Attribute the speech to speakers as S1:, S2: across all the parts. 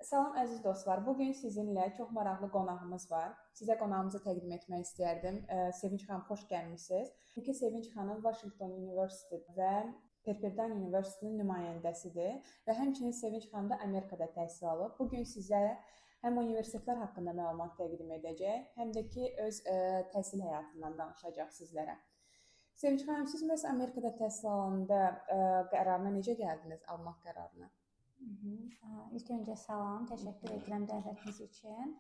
S1: Salam əziz dostlar. Bu gün sizinlə çox maraqlı qonağımız var. Sizə qonağımızı təqdim etmək istərdim. Sevinç xanım, xoş gəlmisiniz. Çünki Sevinç xanım Washington University və Pepperdine University-nin nümayəndəsidir və həmçinin Sevinç xanım da Amerikada təhsil alıb. Bu gün sizə həm universitetlər haqqında məlumat təqdim edəcək, həm də ki öz təhsil həyatından danışacaq sizlərə. Sevinç xanım, siz məhz Amerikada təhsil alanda qərarına necə gəldiniz, almaq qərarına?
S2: İlk öncə salam, təşəkkür edirəm dəvətiniz üçün.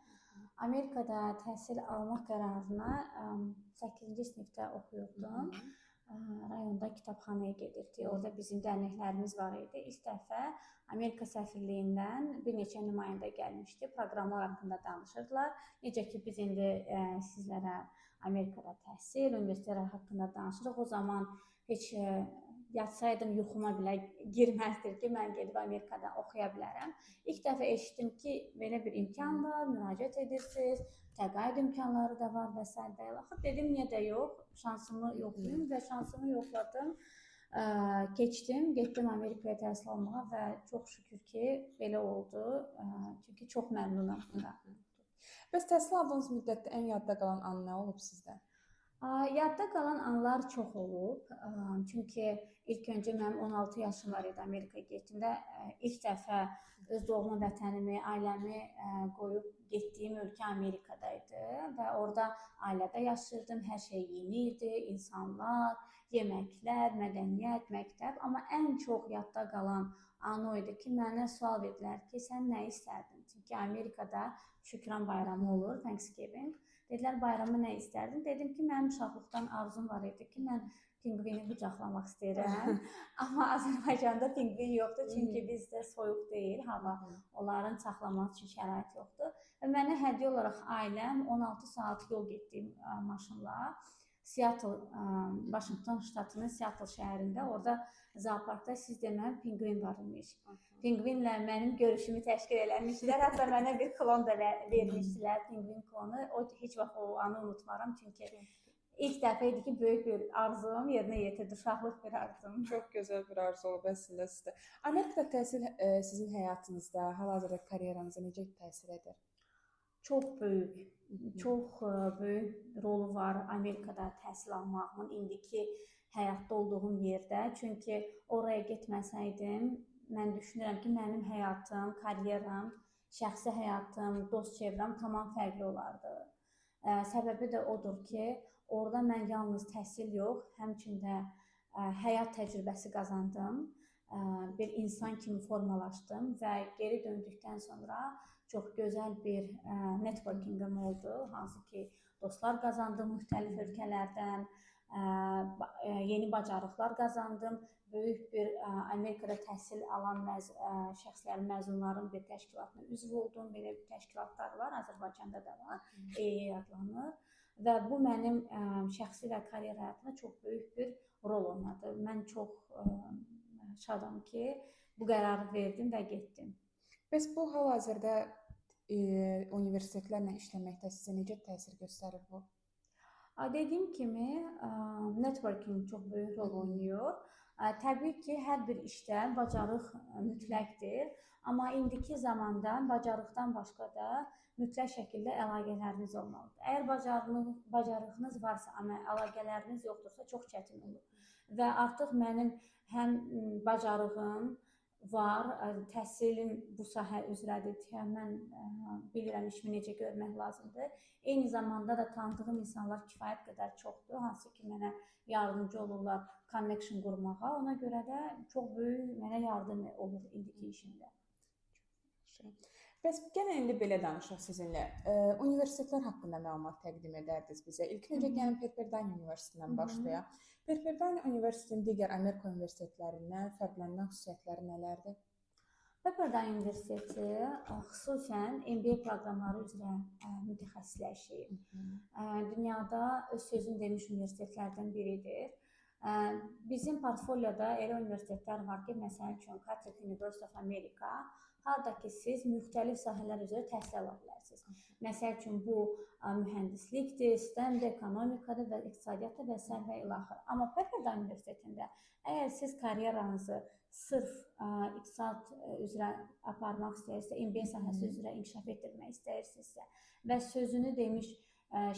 S2: Amerikada təhsil almaq qərarına 8-ci sinifdə oxuyurdum. Rayonda kitabxanaya gedirdik. Orada bizim dərnəklərimiz var idi. İlk dəfə Amerika səfirliyindən bir neçə nümayəndə gəlmişdi. Proqramlar haqqında danışırdılar. Necə ki biz indi sizlərə Amerikada təhsil, universitetlər haqqında danışırıq. O zaman heç yatsaydım yuxuma belə girməzdir ki, mən gedib Amerikada oxuya bilərəm. İlk dəfə eşitdim ki, belə bir imkan var, müraciət edirsiniz, təqaüd imkanları da var və s. Axı dedim, niyə də yox, şansımı yoxlayım və şansımı yoxladım. Keçdim, getdim Amerikaya təhsil almağa və çox şükür ki, belə oldu. Çünki çox məmnunam bundan.
S1: Bəs təhsil aldığınız müddətdə ən yadda qalan an nə olub sizdə?
S2: Yadda qalan anlar çox olub. Çünki ilk öncə mənim 16 yaşım var idi Amerikaya getdiyimdə. İlk dəfə öz doğma vətənimi, ailəmi qoyub getdiyim ölkə Amerikada idi və orada ailədə yaşayırdım. Hər şey yeni idi, insanlar, yeməklər, mədəniyyət, məktəb. Amma ən çox yadda qalan an o idi ki, mənə sual verdilər ki, sən nə istərdin? Çünki Amerikada Şükran bayramı olur, Thanksgiving. Dedilər, bayramı nə istərdin? Dedim ki, mənim uşaqlıqdan arzum var idi ki, mən pinqvini qucaqlamaq istəyirəm. Amma Azərbaycanda pinqvin yoxdur, çünki bizdə soyuq deyil, hava. Onların saxlamaq üçün şərait yoxdur. Və mənə hədiyyə olaraq ailəm 16 saat yol getdiyim maşınla Seattle, Washington ştatının Seattle şəhərində, orada zooparkda siz deməli pinqvin var imiş. Pinqvinlə mənim görüşümü təşkil eləmişdilər. Hətta mənə bir klon da vermişdilər, pinqvin klonu. O heç vaxt o anı unutmaram, çünki ilk dəfə idi ki, böyük bir arzum yerinə yetirdi, uşaqlıq bir arzum.
S1: Çox gözəl bir arzu olub əslində sizdə. Amerikada təhsil sizin həyatınızda, hal-hazırda karyeranıza necə təsir edir?
S2: Çox böyük rolu var Amerikada təhsil almağımın indiki həyatda olduğum yerdə. Çünki oraya getməsəydim, mən düşünürəm ki, mənim həyatım, karyeram, şəxsi həyatım, dost çevrəm tamam fərqli olardı. Səbəbi də odur ki, orada mən yalnız təhsil yox, həmçində həyat təcrübəsi qazandım. Bir insan kimi formalaşdım və geri döndükdən sonra çox gözəl bir networkingim oldu. Hansı ki, dostlar qazandım müxtəlif ölkələrdən, yeni bacarıqlar qazandım. Böyük bir Amerikada təhsil alan şəxslərin, məzunların bir təşkilatına üzv oldum. Belə bir təşkilatlar var, Azərbaycanda da var, EE adlanır. Və bu mənim şəxsi və karyer həyatımda çox böyük bir rol oynadı. Mən çox şadam ki, bu qərarı verdim və getdim.
S1: Bəs bu hal-hazırda universitetlərlə işləməkdə sizə necə təsir göstərir bu?
S2: Dediyim kimi, networking çox böyük rol oynayır. Təbii ki, hər bir işdə bacarıq mütləqdir. Amma indiki zamanda bacarıqdan başqa da mütləq şəkildə əlaqələriniz olmalıdır. Əgər bacarığınız varsa, amma əlaqələriniz yoxdursa, çox çətin olur. Və artıq mənim həm bacarığım var, təhsilim bu sahə üzrədir, mən bilirəm işimi necə görmək lazımdır. Eyni zamanda da tanıdığım insanlar kifayət qədər çoxdur, hansı ki, mənə yardımcı olurlar connection qurmağa. Ona görə də çox böyük mənə yardım olur indiki işimdə.
S1: Bəs gəlin indi belə danışaq sizinlə. Universitetlər haqqında məlumat təqdim edərdiniz bizə. İlk öncə gəlin Pepperdine Universitetindən başlayaq. Pepperdine Universitetinin digər Amerika universitetlərindən fərqlənən xüsusiyyətləri nələrdir?
S2: Pepperdine Universiteti xüsusən MBA proqramları üzrə mütəxəssisləşir. Dünyada öz sözünü demiş universitetlərdən biridir. Bizim portfolyoda elə universitetlər var ki, məsəl üçün Catholic University of America, harda ki siz müxtəlif sahələr üzrə təhsil ala bilərsiniz. Məsəl üçün bu mühəndislikdir, STEM-dir, ekonomikadır və iqtisadiyyatdır və s. və ilaxır. Amma Pepperdine Universitetində əgər siz karyeranızı sırf iqtisad üzrə aparmaq istəyirsinizsə, MBA sahəsi üzrə inkişaf etdirmək istəyirsinizsə və sözünü demiş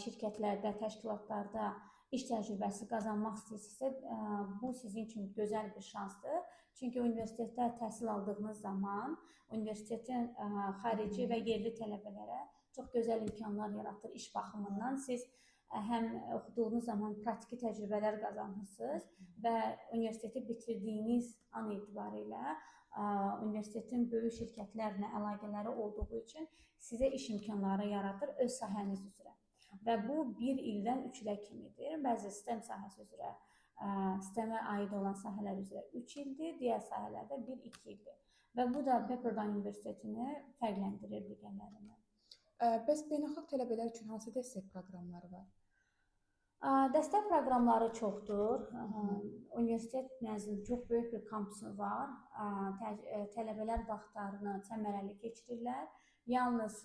S2: şirkətlərdə, təşkilatlarda iş təcrübəsi qazanmaq istəyirsinizsə, bu sizin üçün gözəl bir şansdır. Çünki universitetdə təhsil aldığınız zaman universitetin xarici və yerli tələbələrə çox gözəl imkanlar yaradır iş baxımından. Siz həm oxuduğunuz zaman praktiki təcrübələr qazanırsınız və universiteti bitirdiyiniz an etibarilə universitetin böyük şirkətlərlə əlaqələri olduğu üçün sizə iş imkanları yaradır öz sahəniz üzrə. Və bu 1 ildən 3 ilə kimidir. Bəzi STEM sahəsi üzrə, STEM-ə aid olan sahələr üzrə 3 ildir, digər sahələrdə 1-2 ildir. Və bu da Pepperdine Universitetini fərqləndirir digərlərindən.
S1: Bəs beynəlxalq tələbələr üçün hansı dəstək proqramları var?
S2: Dəstək proqramları çoxdur. Universitet nəzdində çox böyük bir kampusu var. Tələbələr vaxtlarını səmərəli keçirirlər. Yalnız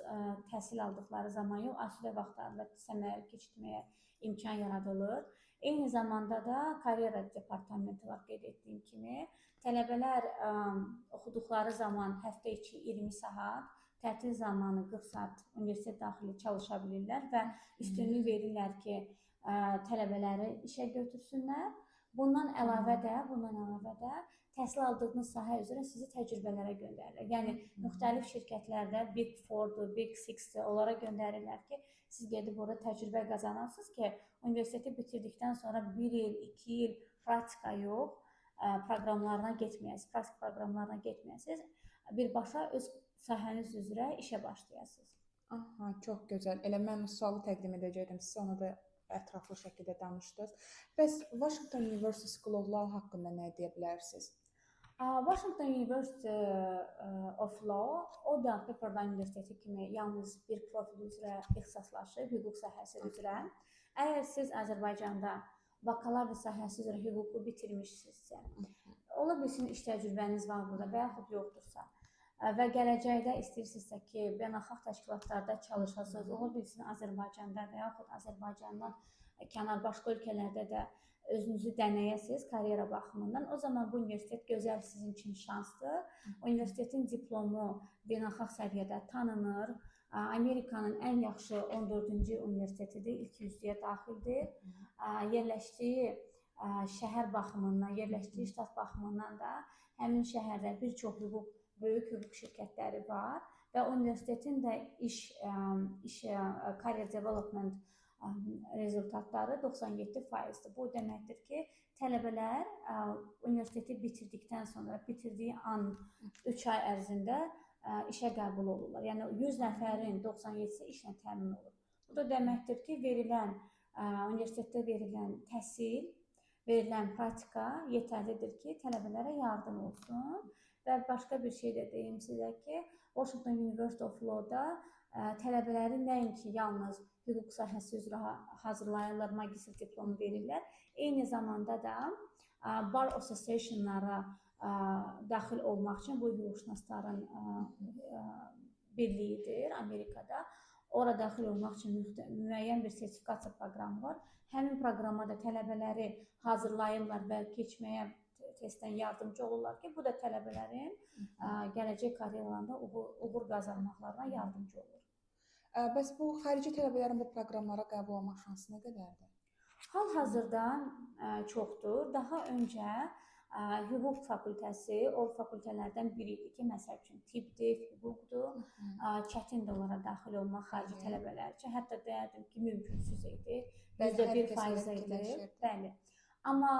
S2: təhsil aldıqları zaman yox, asudə vaxtlarında səmərəli keçirməyə imkan yaradılır. Eyni zamanda da karyera departamenti var, qeyd etdiyim kimi. Tələbələr oxuduqları zaman həftə içi 20 saat, tətil zamanı 40 saat universitet daxili çalışa bilirlər və üstünlük verirlər ki, tələbələri işə götürsünlər. Bundan əlavə də təhsil aldığınız sahə üzrə sizi təcrübələrə göndərirlər. Yəni müxtəlif şirkətlərdə Big 4-dur, Big 6-dur, onlara göndərirlər ki, siz gedib orada təcrübə qazanasınız ki, universiteti bitirdikdən sonra 1 il, 2 il praktika yox, proqramlarına getməyəsiniz, praktik proqramlarına getməyəsiniz, birbaşa öz sahəniz üzrə işə başlayasınız.
S1: Aha, çox gözəl. Elə mən sualı təqdim edəcəkdim. Siz onu da ətraflı şəkildə danışdınız. Bəs Washington University School of Law haqqında nə deyə bilərsiniz?
S2: Washington University of Law, o da Pepperdine Universiteti kimi yalnız bir profil üzrə ixtisaslaşır, hüquq sahəsi üzrə. Əgər siz Azərbaycanda bakalavr sahəsi üzrə hüququ bitirmişsinizsə, ola bilsin iş təcrübəniz var burada və yaxud yoxdursa və gələcəkdə istəyirsinizsə ki, beynəlxalq təşkilatlarda çalışasınız, ola bilsin Azərbaycanda və yaxud Azərbaycandan kənar başqa ölkələrdə də özünüzü dənəyəsiniz karyera baxımından, o zaman bu universitet gözəl sizin üçün şansdır. Universitetin diplomu beynəlxalq səviyyədə tanınır. Amerikanın ən yaxşı 14-cü universitetidir, ilk 100-yə daxildir. Yerləşdiyi şəhər baxımından, yerləşdiyi ştat baxımından da həmin şəhərdə bir çox böyük hüquq şirkətləri var və universitetin də career development rezultatları 97%-dir. Bu deməkdir ki, tələbələr universiteti bitirdikdən sonra, bitirdiyi an 3 ay ərzində işə qəbul olurlar. Yəni 100 nəfərin 97-si işlə təmin olur. Bu da deməkdir ki, universitetdə verilən təhsil, verilən praktika yetərlidir ki, tələbələrə yardım olsun. Və başqa bir şey də deyim sizə ki, Washington University of Law-da tələbələri nəinki yalnız hüquq sahəsi üzrə hazırlayırlar, magistr diplomu verirlər. Eyni zamanda da Bar Association-lara daxil olmaq üçün bu hüquqşünasların birliyidir Amerikada. Ora daxil olmaq üçün müəyyən bir sertifikasiya proqramı var. Həmin proqrama da tələbələri hazırlayırlar və keçməyə testdən yardımcı olurlar ki, bu da tələbələrin gələcək karyeralarında uğur qazanmaqlarına yardımcı olur.
S1: Bəs bu xarici tələbələrin bu proqramlara qəbul olma şansı nə qədərdir?
S2: Hal-hazırda çoxdur. Daha öncə hüquq fakültəsi o fakültələrdən biri idi ki, məsəl üçün tibbdir, hüquqdur, çətindir onlara daxil olmaq xarici tələbələr üçün. Hətta deyərdim ki, mümkünsüz idi, %1% idi. Bəli. Amma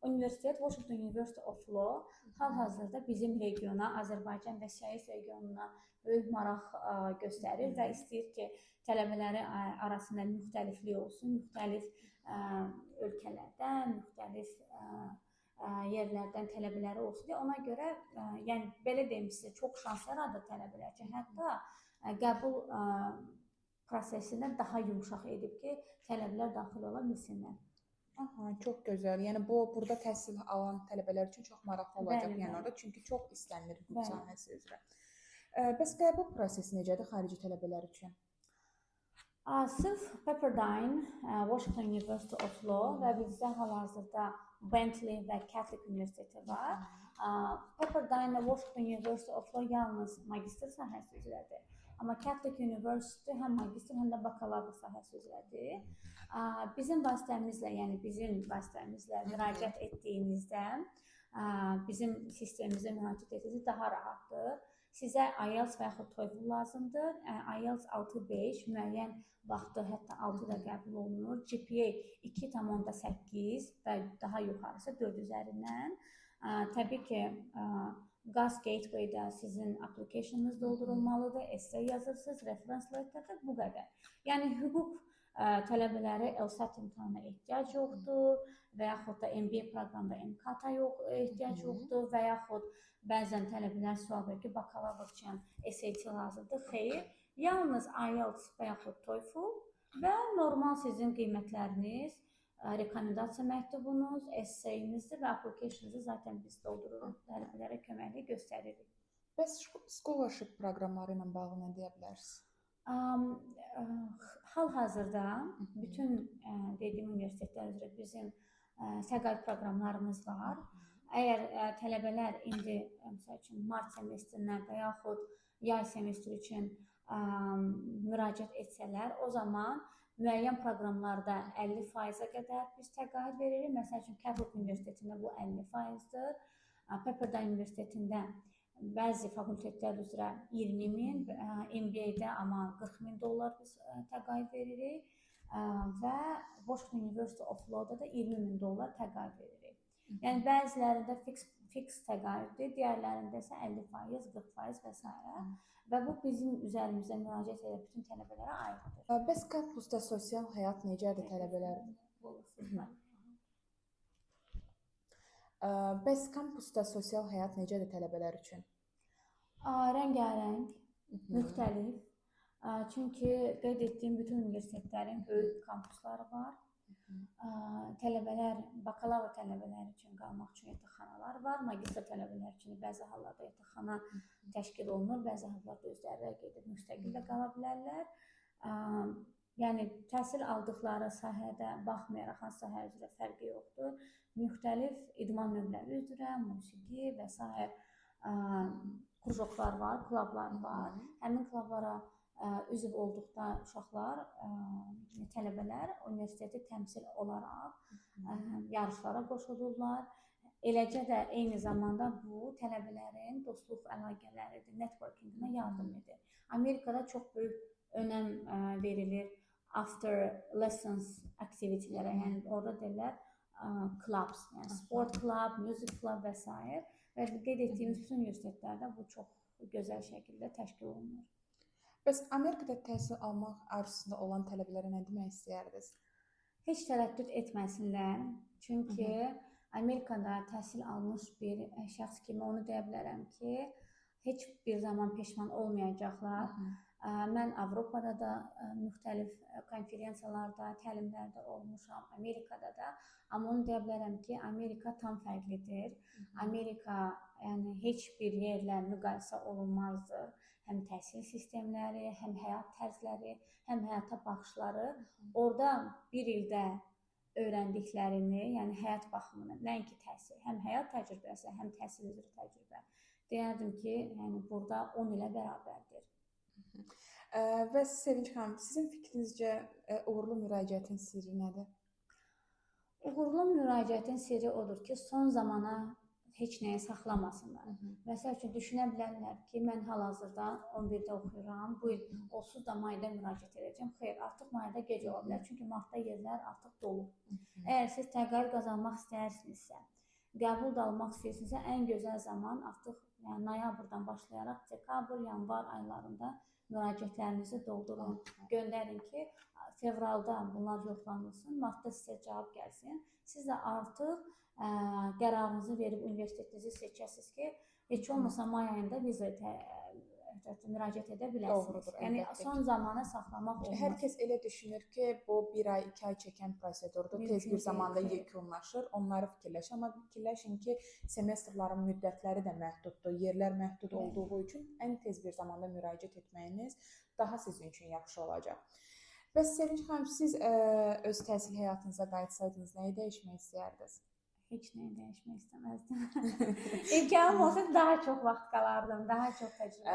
S2: universitet, Washington University of Law hal-hazırda bizim regiona, Azərbaycan və SİS regionuna böyük maraq göstərir və istəyir ki, tələbələri arasında müxtəliflik olsun, müxtəlif ölkələrdən, müxtəlif yerlərdən tələbələri olsun deyə. Ona görə, yəni belə deyim sizə, çox şans yaradır tələbələr üçün. Hətta qəbul prosesində daha yumşaq edib ki, tələbələr daxil ola bilsinlər.
S1: Aha, çox gözəl. Yəni bu burada təhsil alan tələbələr üçün çox maraqlı olacaq yəni orada, çünki çox istənilir hüquq sahəsi üzrə. Bəs qəbul prosesi necədir xarici tələbələr üçün?
S2: Sırf Pepperdine, Washington University of Law və bizdə hal-hazırda Bentley və Catholic Universiteti var. Pepperdine və Washington University of Law yalnız magistr sahəsi üzrədir. Amma Catholic University həm magistr, həm də bakalavr sahəsi üzrədir. Bizim vasitəmizlə müraciət etdiyinizdə, bizim sistemimizə müraciət etdiyinizdə daha rahatdır. Sizə IELTS və yaxud TOEFL lazımdır. IELTS 6.5 müəyyən vaxtı hətta 6-da qəbul olunur. GPA 2.8 və daha yuxarısı 4 üzərindən. Təbii ki, GAS Gateway-də sizin applicationınız doldurulmalıdır, essay yazırsınız, reference letter bu qədər. Yəni hüquq tələbələri LSAT imtahanına ehtiyac yoxdur və yaxud da MBA proqramında MCAT-a ehtiyac yoxdur və yaxud bəzən tələbələr sual verir ki, bakalavr üçün SAT lazımdır. Xeyr, yalnız IELTS və yaxud TOEFL və normal sizin qiymətləriniz, rekomendasiya məktubunuz, essayinizdir və applicationınızı zaten biz doldururuq, tələbələrə köməklik göstəririk.
S1: Bəs scholarship proqramları ilə bağlı nə deyə bilərsiniz?
S2: Hal-hazırda bütün dediyim universitetlər üzrə bizim təqaüd proqramlarımız var. Əgər tələbələr indi məsəl üçün mart semestrinə və yaxud yay semestri üçün müraciət etsələr, o zaman müəyyən proqramlarda 50%-ə qədər biz təqaüd veririk. Məsəl üçün Catholic Universitetində bu 50%-dir. Pepperdine Universitetində bəzi fakültetlər üzrə 20.000, MBA-də amma $40.000 biz təqaüd veririk və Washington University of Law-da da $20.000 təqaüd veririk. Yəni bəzilərində fix təqaüddür, digərlərində isə 50%, 40% və s. Və bu bizim üzərimizdə müraciət edən bütün tələbələrə aiddir.
S1: Bəs kampusda sosial həyat necədir tələbələr? Bəs kampusda sosial həyat necədir tələbələr üçün?
S2: Rəngarəng, müxtəlif. Çünki qeyd etdiyim bütün universitetlərin böyük kampusları var. Bakalavr tələbələr üçün qalmaq üçün yataqxanalar var. Magistr tələbələr üçün bəzi hallarda yataqxana təşkil olunur, bəzi hallarda özləri gedib müstəqil də qala bilərlər. Yəni təhsil aldıqları sahədə baxmayaraq hansı sahə üzrə fərqi yoxdur. Müxtəlif idman növləri üzrə, musiqi və s. Krujoklar var, klublar var. Həmin klublara üzv olduqda uşaqlar, tələbələr universiteti təmsil olaraq yarışlara qoşulurlar. Eləcə də eyni zamanda bu tələbələrin dostluq əlaqələridir, networkinginə yardım edir. Amerikada çox böyük önəm verilir after lessons aktivitetlərə, yəni orada deyirlər clubs, yəni sport club, music club və s. Və qeyd etdiyimiz bütün universitetlərdə bu çox gözəl şəkildə təşkil olunur.
S1: Bəs Amerikada təhsil almaq arzusunda olan tələbələrə nə demək istəyərdiniz?
S2: Heç tərəddüd etməsinlər. Çünki Amerikada təhsil almış bir şəxs kimi onu deyə bilərəm ki, heç bir zaman peşman olmayacaqlar. Mən Avropada da müxtəlif konferensiyalarda, təlimlərdə olmuşam, Amerikada da. Amma onu deyə bilərəm ki, Amerika tam fərqlidir. Amerika yəni heç bir yerlə müqayisə olunmazdır. Həm təhsil sistemləri, həm həyat tərzləri, həm həyata baxışları. Orada bir ildə öyrəndiklərini, yəni həyat baxımından, nəinki təhsil, həm həyat təcrübəsi, həm təhsil üzrə təcrübə. Deyərdim ki, yəni burada 10 ilə bərabərdir.
S1: Və Sevinç xanım, sizin fikrinizcə uğurlu müraciətin sirri nədir?
S2: Uğurlu müraciətin sirri odur ki, son zamana heç nəyi saxlamasınlar. Məsəl üçün, düşünə bilərlər ki, mən hal-hazırda 11-də oxuyuram, bu il olsuz da mayda müraciət edəcəm. Xeyr, artıq mayda gec ola bilər, çünki martda yerlər artıq dolu. Əgər siz təqaüd qazanmaq istəyirsinizsə, qəbul da almaq istəyirsinizsə, ən gözəl zaman artıq noyabrdan başlayaraq dekabr, yanvar aylarında müraciətlərinizi doldurun, göndərin ki, fevralda bunlar yoxlanılsın, martda sizə cavab gəlsin. Siz də artıq qərarınızı verib universitetinizi seçəsiniz ki, heç olmasa may ayında viza müraciət edə bilərsiniz.
S1: Doğrudur,
S2: Yəni
S1: əlbəttə
S2: son
S1: ki.
S2: zamana saxlamaq olmaz.
S1: Hər kəs elə düşünür ki, bu 1 ay, 2 ay çəkən prosedurdur,
S2: Mümkün
S1: tez bir
S2: deyil,
S1: zamanda
S2: xeyr.
S1: yekunlaşır. Onları fikirləşin, amma fikirləşin ki, semestrların müddətləri də məhduddur, yerlər məhdud olduğu üçün ən tez bir zamanda müraciət etməyiniz daha sizin üçün yaxşı olacaq. Bəs Sevinç xanım, siz öz təhsil həyatınıza qayıtsaydınız, nəyi dəyişmək istəyərdiniz?
S2: Heç nəyi dəyişmək istəməzdim. İmkanım olsa daha çox vaxt qalardım, daha çox təcrübə.